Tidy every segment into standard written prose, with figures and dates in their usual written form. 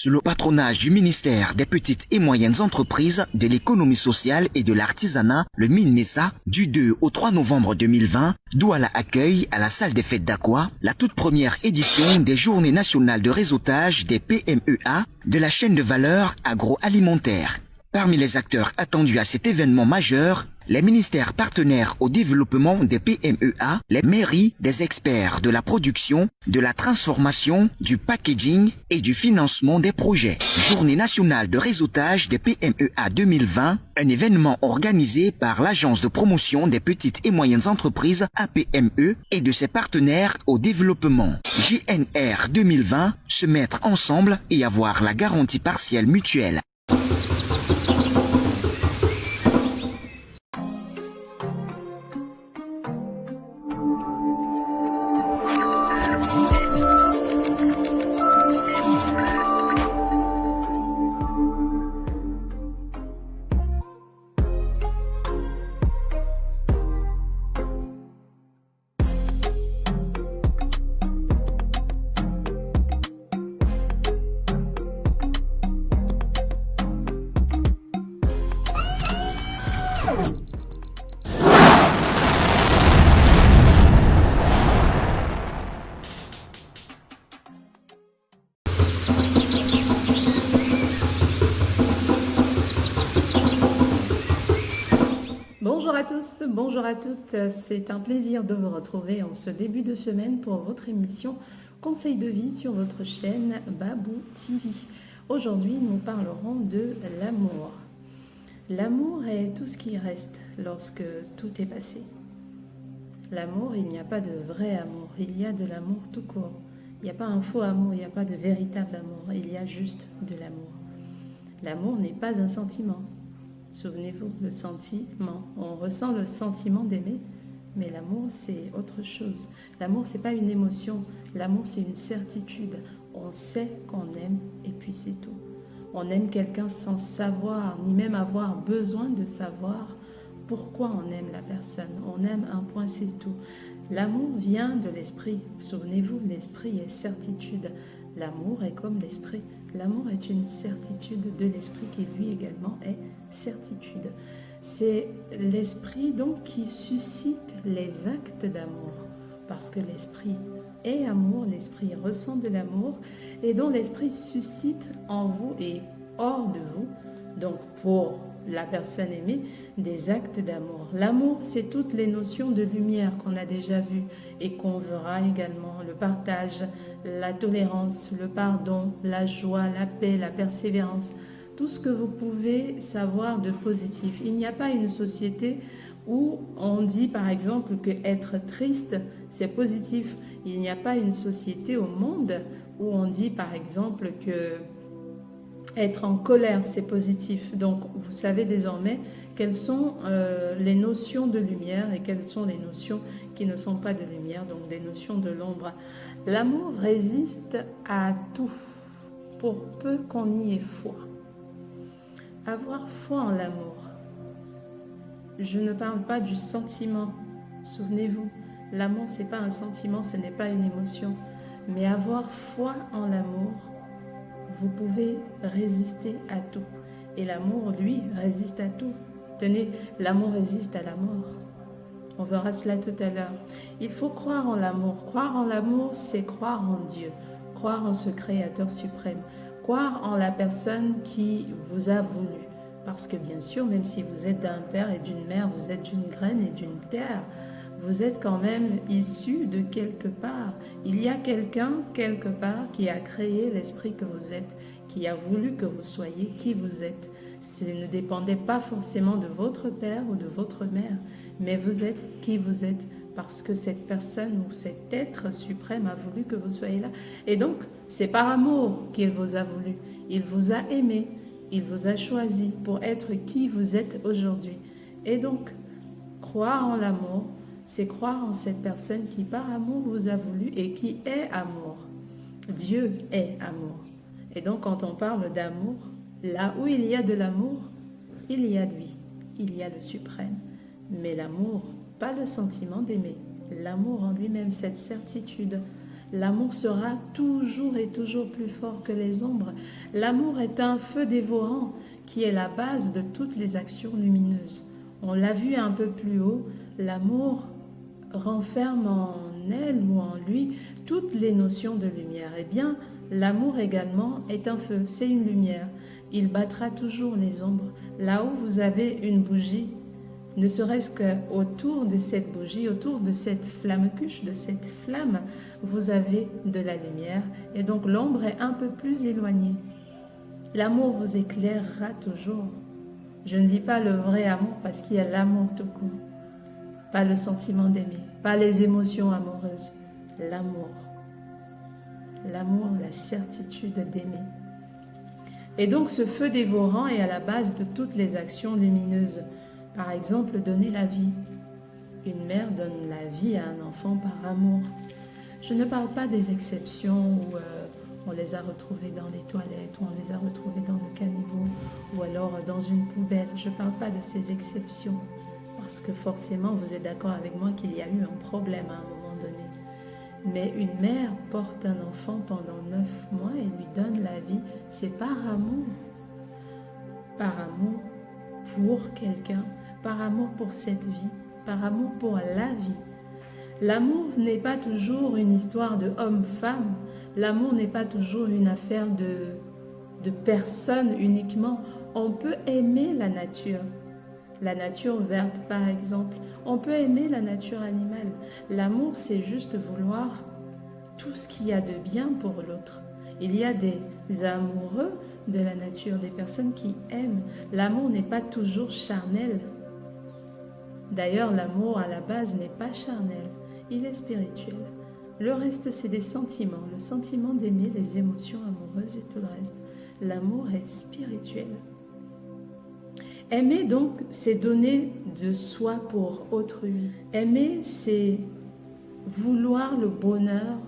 Sous le patronage du ministère des Petites et Moyennes Entreprises, de l'Économie sociale et de l'Artisanat, le MINMESA, du 2 au 3 novembre 2020, Douala accueille à la salle des fêtes d'Aqua la toute première édition des Journées nationales de réseautage des PMEA de la chaîne de valeur agroalimentaire. Parmi les acteurs attendus à cet événement majeur, les ministères partenaires au développement des PMEA, les mairies, des experts de la production, de la transformation, du packaging et du financement des projets. Journée nationale de réseautage des PMEA 2020, un événement organisé par l'Agence de promotion des petites et moyennes entreprises APME et de ses partenaires au développement. JNR 2020, se mettre ensemble et avoir la garantie partielle mutuelle. Bonjour à tous, bonjour à toutes, c'est un plaisir de vous retrouver en ce début de semaine pour votre émission Conseil de vie sur votre chaîne Babou TV. Aujourd'hui, nous parlerons de l'amour. L'amour est tout ce qui reste lorsque tout est passé. L'amour, il n'y a pas de vrai amour, il y a de l'amour tout court. Il n'y a pas un faux amour, il n'y a pas de véritable amour, il y a juste de l'amour. L'amour n'est pas un sentiment. Souvenez-vous, le sentiment, on ressent le sentiment d'aimer, mais l'amour c'est autre chose. L'amour c'est pas une émotion, l'amour c'est une certitude. On sait qu'on aime et puis c'est tout. On aime quelqu'un sans savoir, ni même avoir besoin de savoir pourquoi on aime la personne. On aime un point, c'est tout. L'amour vient de l'esprit. Souvenez-vous, l'esprit est certitude. L'amour est comme l'esprit. L'amour est une certitude de l'esprit qui lui également est certitude. C'est l'esprit donc qui suscite les actes d'amour, parce que l'esprit est amour, l'esprit ressent de l'amour et donc l'esprit suscite en vous et hors de vous, donc pour la personne aimée, des actes d'amour. L'amour, c'est toutes les notions de lumière qu'on a déjà vues et qu'on verra également, le partage, la tolérance, le pardon, la joie, la paix, la persévérance, tout ce que vous pouvez savoir de positif. Il n'y a pas une société où on dit par exemple que être triste, c'est positif. Il n'y a pas une société au monde où on dit par exemple que être en colère, c'est positif. Donc, vous savez désormais quelles sont les notions de lumière et quelles sont les notions qui ne sont pas de lumière, donc des notions de l'ombre. L'amour résiste à tout, pour peu qu'on y ait foi. Avoir foi en l'amour. Je ne parle pas du sentiment. Souvenez-vous, l'amour, ce n'est pas un sentiment, ce n'est pas une émotion. Mais avoir foi en l'amour, vous pouvez résister à tout. Et l'amour, lui, résiste à tout. Tenez, l'amour résiste à la mort. On verra cela tout à l'heure. Il faut croire en l'amour. Croire en l'amour, c'est croire en Dieu. Croire en ce Créateur suprême. Croire en la personne qui vous a voulu. Parce que bien sûr, même si vous êtes d'un père et d'une mère, vous êtes d'une graine et d'une terre, vous êtes quand même issu de quelque part. Il y a quelqu'un, quelque part, qui a créé l'esprit que vous êtes, qui a voulu que vous soyez qui vous êtes. Ce ne dépendait pas forcément de votre père ou de votre mère, mais vous êtes qui vous êtes parce que cette personne ou cet être suprême a voulu que vous soyez là. Et donc, c'est par amour qu'il vous a voulu. Il vous a aimé, il vous a choisi pour être qui vous êtes aujourd'hui. Et donc, croire en l'amour, c'est croire en cette personne qui par amour vous a voulu et qui est amour. Dieu est amour. Et donc quand on parle d'amour, là où il y a de l'amour, il y a lui, il y a le suprême. Mais l'amour, pas le sentiment d'aimer, l'amour en lui-même, cette certitude. L'amour sera toujours et toujours plus fort que les ombres. L'amour est un feu dévorant qui est la base de toutes les actions lumineuses. On l'a vu un peu plus haut, l'amour renferme en elle ou en lui toutes les notions de lumière. Eh bien, l'amour également est un feu, c'est une lumière. Il battra toujours les ombres. Là où vous avez une bougie, ne serait-ce qu'autour de cette bougie, autour de cette flamme-cuche, de cette flamme, vous avez de la lumière et donc l'ombre est un peu plus éloignée. L'amour vous éclairera toujours. Je ne dis pas le vrai amour parce qu'il y a l'amour tout court, pas le sentiment d'aimer, pas les émotions amoureuses, l'amour. L'amour, la certitude d'aimer. Et donc ce feu dévorant est à la base de toutes les actions lumineuses. Par exemple, donner la vie. Une mère donne la vie à un enfant par amour. Je ne parle pas des exceptions où on les a retrouvés dans les toilettes, où on les a retrouvés dans le caniveau, ou alors dans une poubelle. Je ne parle pas de ces exceptions, parce que forcément, vous êtes d'accord avec moi qu'il y a eu un problème à un moment donné. Mais une mère porte un enfant pendant 9 mois et lui donne la vie, c'est par amour. Par amour pour quelqu'un, par amour pour cette vie, par amour pour la vie. L'amour n'est pas toujours une histoire de homme-femme, l'amour n'est pas toujours une affaire de personnes uniquement. On peut aimer la nature verte par exemple, on peut aimer la nature animale. L'amour, c'est juste vouloir tout ce qu'il y a de bien pour l'autre. Il y a des amoureux de la nature, des personnes qui aiment. L'amour n'est pas toujours charnel. D'ailleurs, l'amour à la base n'est pas charnel, il est spirituel. Le reste, c'est des sentiments, le sentiment d'aimer, les émotions amoureuses et tout le reste. L'amour est spirituel. Aimer, donc, c'est donner de soi pour autrui. Aimer, c'est vouloir le bonheur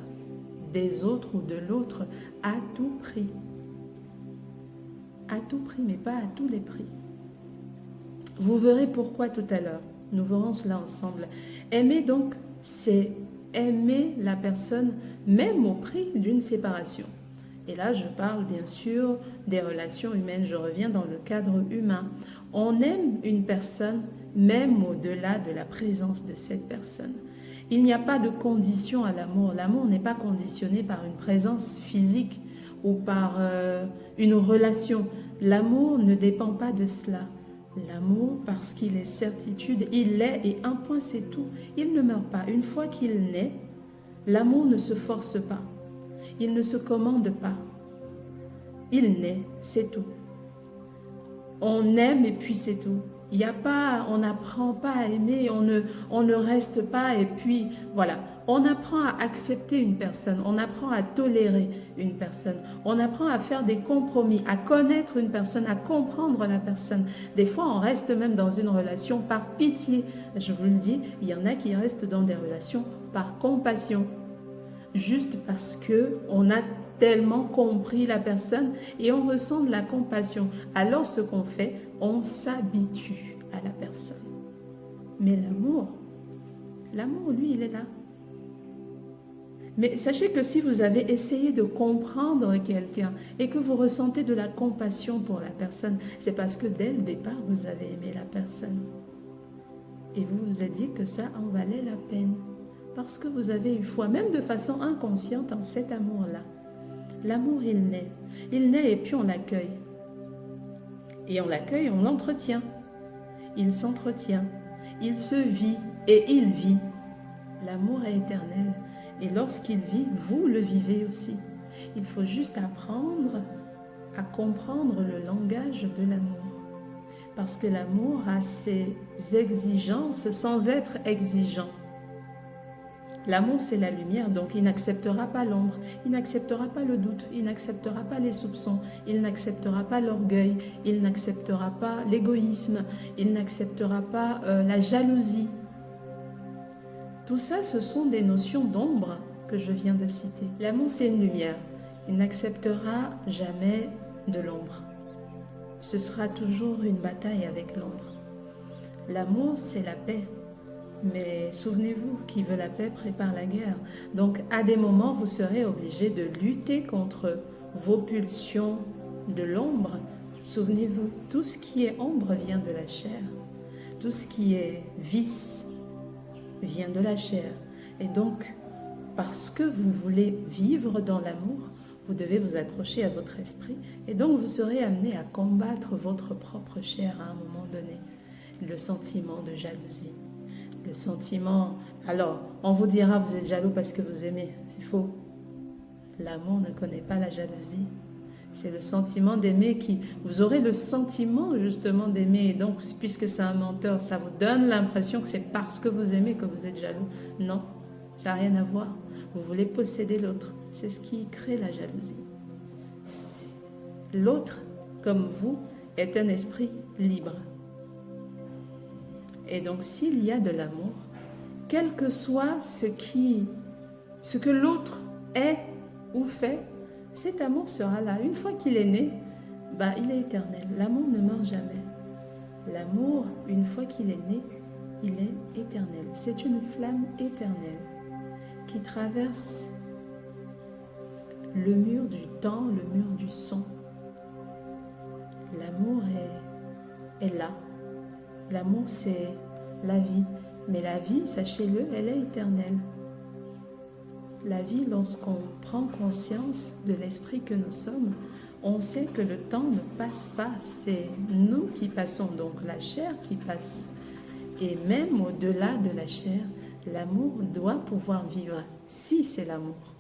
des autres ou de l'autre à tout prix. À tout prix, mais pas à tous les prix. Vous verrez pourquoi tout à l'heure. Nous verrons cela ensemble. Aimer, donc, c'est aimer la personne même au prix d'une séparation. Et là, je parle bien sûr des relations humaines. Je reviens dans le cadre humain. On aime une personne même au-delà de la présence de cette personne. Il n'y a pas de condition à l'amour. L'amour n'est pas conditionné par une présence physique ou par une relation. L'amour ne dépend pas de cela. L'amour, parce qu'il est certitude, il l'est et un point c'est tout. Il ne meurt pas. Une fois qu'il naît, l'amour ne se force pas. Il ne se commande pas. Il naît, c'est tout. On aime et puis c'est tout. Il y a pas, on n'apprend pas à aimer, on ne reste pas et puis voilà. On apprend à accepter une personne, on apprend à tolérer une personne, on apprend à faire des compromis, à connaître une personne, à comprendre la personne. Des fois, on reste même dans une relation par pitié. Je vous le dis, il y en a qui restent dans des relations par compassion. Juste parce qu'on a tellement compris la personne et on ressent de la compassion. Alors ce qu'on fait, on s'habitue à la personne. Mais l'amour, lui, il est là. Mais sachez que si vous avez essayé de comprendre quelqu'un et que vous ressentez de la compassion pour la personne, c'est parce que dès le départ, vous avez aimé la personne. Et vous vous êtes dit que ça en valait la peine. Parce que vous avez eu foi, même de façon inconsciente, en cet amour-là. L'amour, il naît. Il naît et puis on l'accueille. Et on l'accueille, on l'entretient. Il s'entretient. Il se vit et il vit. L'amour est éternel. Et lorsqu'il vit, vous le vivez aussi. Il faut juste apprendre à comprendre le langage de l'amour. Parce que l'amour a ses exigences sans être exigeant. L'amour, c'est la lumière, donc il n'acceptera pas l'ombre, il n'acceptera pas le doute, il n'acceptera pas les soupçons, il n'acceptera pas l'orgueil, il n'acceptera pas l'égoïsme, il n'acceptera pas la jalousie. Tout ça, ce sont des notions d'ombre que je viens de citer. L'amour, c'est une lumière. Il n'acceptera jamais de l'ombre. Ce sera toujours une bataille avec l'ombre. L'amour, c'est la paix. Mais souvenez-vous, qui veut la paix prépare la guerre. Donc à des moments, vous serez obligé de lutter contre vos pulsions de l'ombre. Souvenez-vous, tout ce qui est ombre vient de la chair. Tout ce qui est vice vient de la chair. Et donc, parce que vous voulez vivre dans l'amour, vous devez vous accrocher à votre esprit. Et donc, vous serez amené à combattre votre propre chair à un moment donné. Le sentiment de jalousie. Le sentiment... Alors, on vous dira, vous êtes jaloux parce que vous aimez. C'est faux. L'amour ne connaît pas la jalousie. C'est le sentiment d'aimer qui... Vous aurez le sentiment justement d'aimer. Et donc, puisque c'est un menteur, ça vous donne l'impression que c'est parce que vous aimez que vous êtes jaloux. Non, ça n'a rien à voir. Vous voulez posséder l'autre. C'est ce qui crée la jalousie. L'autre, comme vous, est un esprit libre. Et donc, s'il y a de l'amour, quel que soit ce que l'autre est ou fait, cet amour sera là. Une fois qu'il est né, il est éternel. L'amour ne meurt jamais. L'amour, une fois qu'il est né, il est éternel. C'est une flamme éternelle qui traverse le mur du temps, le mur du son. L'amour est là. L'amour, c'est la vie. Mais la vie, sachez-le, elle est éternelle. La vie, lorsqu'on prend conscience de l'esprit que nous sommes, on sait que le temps ne passe pas. C'est nous qui passons, donc la chair qui passe. Et même au-delà de la chair, l'amour doit pouvoir vivre, si c'est l'amour.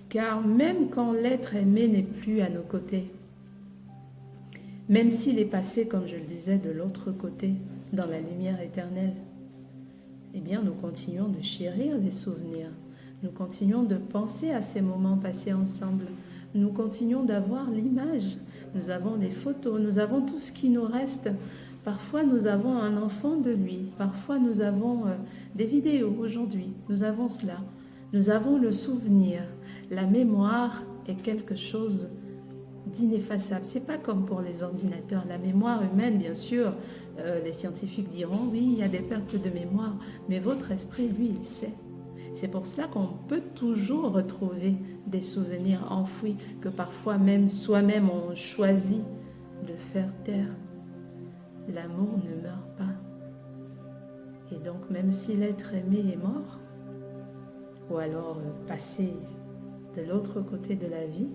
Car même quand l'être aimé n'est plus à nos côtés, même s'il est passé, comme je le disais, de l'autre côté, dans la lumière éternelle, eh bien, nous continuons de chérir les souvenirs. Nous continuons de penser à ces moments passés ensemble. Nous continuons d'avoir l'image. Nous avons des photos, nous avons tout ce qui nous reste. Parfois, nous avons un enfant de lui. Parfois, nous avons des vidéos aujourd'hui. Nous avons cela. Nous avons le souvenir. La mémoire est quelque chose d'ineffaçable. Ce n'est pas comme pour les ordinateurs. La mémoire humaine, bien sûr, les scientifiques diront, oui, il y a des pertes de mémoire. Mais votre esprit, lui, il sait. C'est pour cela qu'on peut toujours retrouver des souvenirs enfouis que parfois même soi-même on choisit de faire taire. L'amour ne meurt pas. Et donc même si l'être aimé est mort, ou alors passé de l'autre côté de la vie,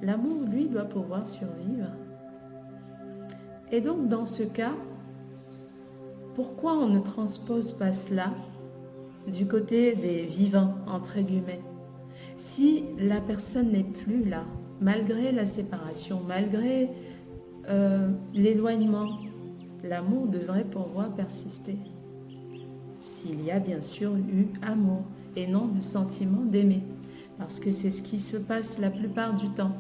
l'amour, lui, doit pouvoir survivre. Et donc dans ce cas, pourquoi on ne transpose pas cela du côté des vivants, entre guillemets? Si la personne n'est plus là, malgré la séparation, malgré l'éloignement, l'amour devrait pouvoir persister. S'il y a bien sûr eu amour et non de sentiment d'aimer. Parce que c'est ce qui se passe la plupart du temps.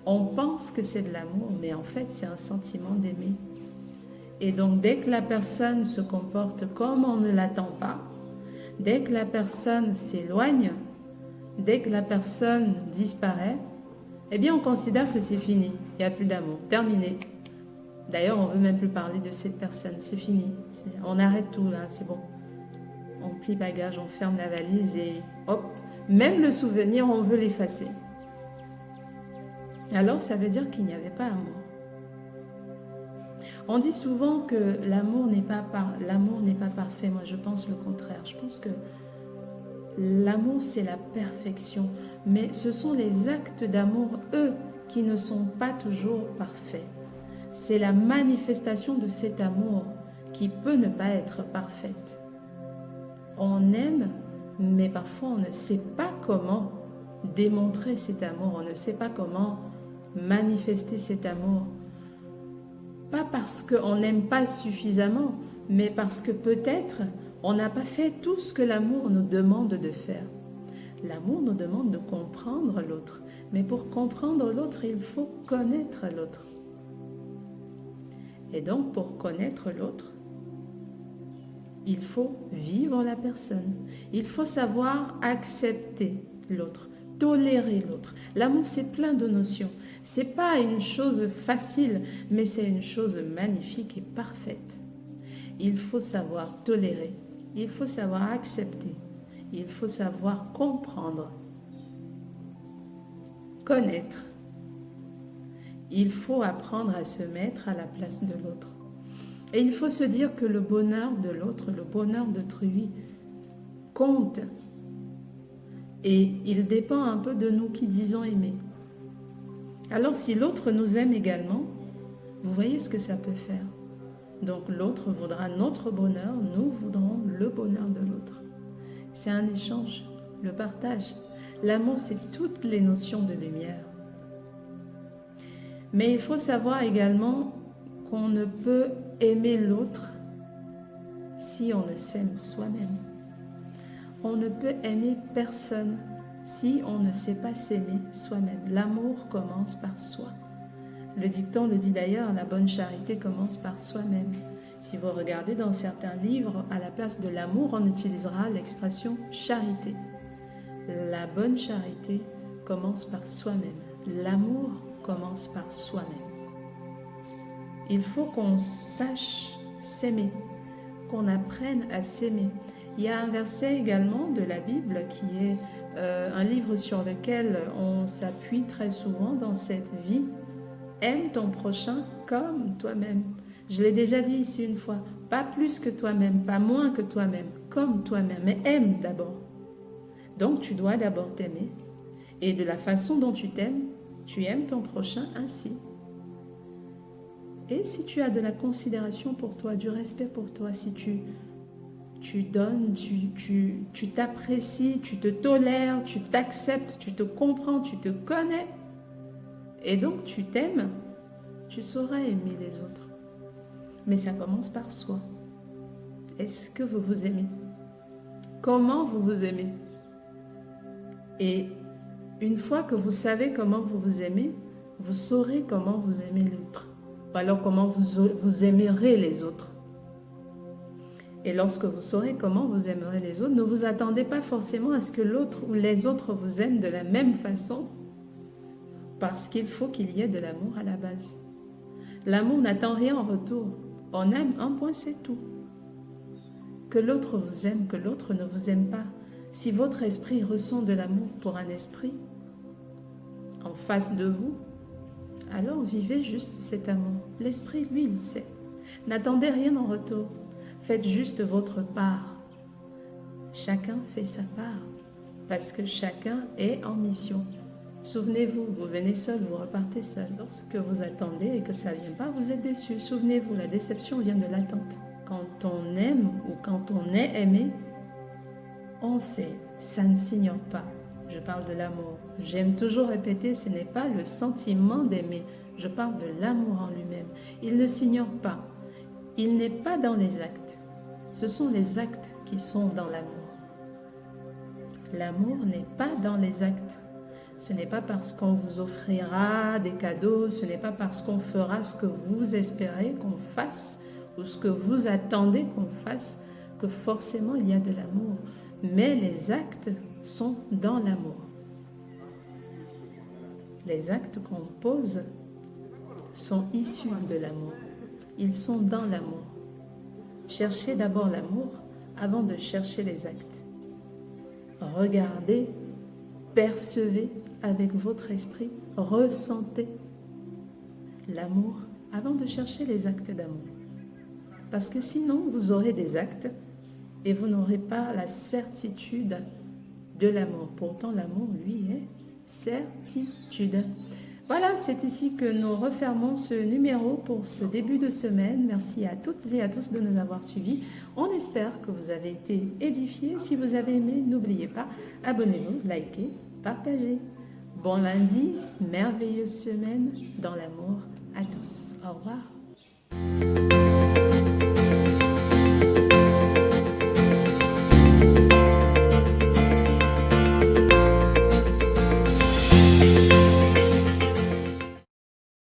On pense que c'est de l'amour, mais en fait c'est un sentiment d'aimer. Et donc dès que la personne se comporte comme on ne l'attend pas, dès que la personne s'éloigne, dès que la personne disparaît, eh bien on considère que c'est fini, il n'y a plus d'amour, terminé. D'ailleurs, on ne veut même plus parler de cette personne, c'est fini. On arrête tout là, c'est bon. On plie bagage, on ferme la valise et hop, même le souvenir, on veut l'effacer. Alors ça veut dire qu'il n'y avait pas amour. On dit souvent que l'amour n'est pas parfait. Moi, je pense le contraire. Je pense que l'amour, c'est la perfection. Mais ce sont les actes d'amour, eux, qui ne sont pas toujours parfaits. C'est la manifestation de cet amour qui peut ne pas être parfaite. On aime, mais parfois on ne sait pas comment démontrer cet amour. On ne sait pas comment manifester cet amour. Pas parce qu'on n'aime pas suffisamment, mais parce que peut-être on n'a pas fait tout ce que l'amour nous demande de faire. L'amour nous demande de comprendre l'autre. Mais pour comprendre l'autre, il faut connaître l'autre. Et donc, pour connaître l'autre, il faut vivre la personne. Il faut savoir accepter l'autre, tolérer l'autre. L'amour, c'est plein de notions. C'est pas une chose facile, mais c'est une chose magnifique et parfaite. Il faut savoir tolérer. Il faut savoir accepter. Il faut savoir comprendre. Connaître. Il faut apprendre à se mettre à la place de l'autre. Et il faut se dire que le bonheur de l'autre, le bonheur d'autrui, compte. Et il dépend un peu de nous qui disons aimer. Alors si l'autre nous aime également, vous voyez ce que ça peut faire. Donc l'autre voudra notre bonheur, nous voudrons le bonheur de l'autre. C'est un échange, le partage. L'amour, c'est toutes les notions de lumière. Mais il faut savoir également qu'on ne peut aimer l'autre si on ne s'aime soi-même. On ne peut aimer personne si on ne sait pas s'aimer soi-même. L'amour commence par soi. Le dicton le dit d'ailleurs, la bonne charité commence par soi-même. Si vous regardez dans certains livres, à la place de l'amour, on utilisera l'expression charité. La bonne charité commence par soi-même. L'amour commence par soi-même. Il faut qu'on sache s'aimer, qu'on apprenne à s'aimer. Il y a un verset également de la Bible qui est un livre sur lequel on s'appuie très souvent dans cette vie. Aime ton prochain comme toi-même. Je l'ai déjà dit ici une fois, pas plus que toi-même, pas moins que toi-même, comme toi-même, mais aime d'abord. Donc tu dois d'abord t'aimer. Et de la façon dont tu t'aimes, tu aimes ton prochain ainsi. Et si tu as de la considération pour toi, du respect pour toi, si tu donnes, tu t'apprécies, tu te tolères, tu t'acceptes, tu te comprends, tu te connais, et donc tu t'aimes, tu sauras aimer les autres. Mais ça commence par soi. Est-ce que vous vous aimez? Comment vous vous aimez? Et une fois que vous savez comment vous vous aimez, vous saurez comment vous aimez l'autre. Ou alors comment vous aimerez les autres. Et lorsque vous saurez comment vous aimerez les autres, ne vous attendez pas forcément à ce que l'autre ou les autres vous aiment de la même façon, parce qu'il faut qu'il y ait de l'amour à la base. L'amour n'attend rien en retour. On aime un point, c'est tout. Que l'autre vous aime, que l'autre ne vous aime pas. Si votre esprit ressent de l'amour pour un esprit en face de vous, alors vivez juste cet amour. L'esprit, lui, il sait. N'attendez rien en retour. Faites juste votre part. Chacun fait sa part, parce que chacun est en mission. Souvenez-vous, vous venez seul, vous repartez seul. Lorsque vous attendez et que ça ne vient pas, vous êtes déçu. Souvenez-vous, la déception vient de l'attente. Quand on aime ou quand on est aimé, on sait, ça ne s'ignore pas. Je parle de l'amour. J'aime toujours répéter, ce n'est pas le sentiment d'aimer. Je parle de l'amour en lui-même. Il ne s'ignore pas. Il n'est pas dans les actes. Ce sont les actes qui sont dans l'amour. L'amour n'est pas dans les actes. Ce n'est pas parce qu'on vous offrira des cadeaux, ce n'est pas parce qu'on fera ce que vous espérez qu'on fasse ou ce que vous attendez qu'on fasse que forcément il y a de l'amour. Mais les actes sont dans l'amour. Les actes qu'on pose sont issus de l'amour. Ils sont dans l'amour. Cherchez d'abord l'amour avant de chercher les actes. Regardez, percevez avec votre esprit, ressentez l'amour avant de chercher les actes d'amour. Parce que sinon, vous aurez des actes et vous n'aurez pas la certitude de l'amour. Pourtant, l'amour, lui, est certitude. Voilà, c'est ici que nous refermons ce numéro pour ce début de semaine. Merci à toutes et à tous de nous avoir suivis. On espère que vous avez été édifiés. Si vous avez aimé, n'oubliez pas, abonnez-vous, likez, partagez. Bon lundi, merveilleuse semaine dans l'amour à tous. Au revoir.